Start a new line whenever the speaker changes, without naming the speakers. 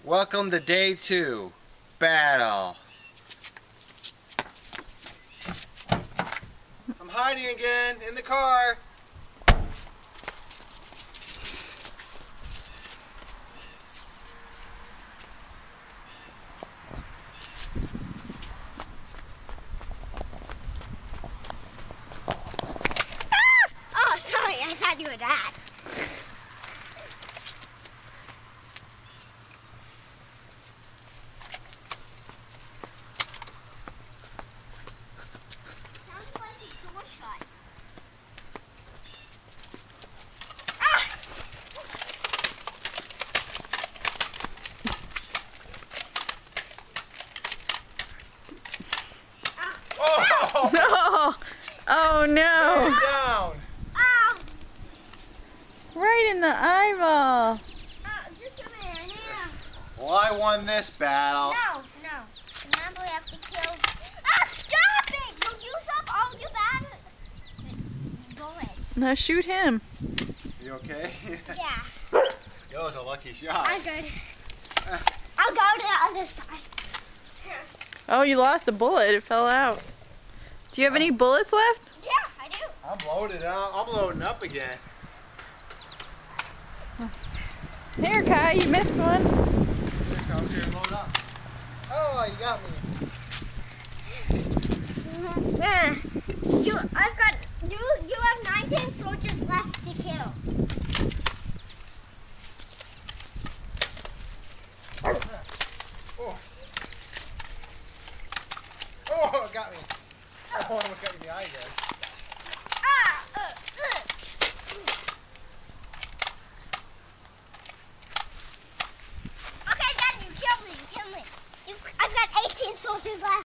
Welcome to day 2. Battle. I'm hiding again in the car.
Oh, sorry, I thought you were Dad. Sounds like a door shut.
Oh!
No! Oh no!
Down.
Ow!
Right in the eyeball.
Just a minute, now.
Well, I won this battle.
No. Remember, we have to kill. Stop it! You'll use up all your bullets.
Now shoot him.
You okay?
Yeah,
That was a lucky shot.
I'm good. I'll go to the other side.
Oh, you lost a bullet. It fell out. Do you have any bullets left?
Yeah, I do.
I'm loaded up. I'm loading up again.
Here, Kai, you missed one.
Here comes here, load up. Oh, you got me.
You have 19 soldiers left to kill.
Oh. Oh, it got me. Oh, I almost got you in the eye again.
Okay, Dad, you kill me. I've got 18 soldiers left.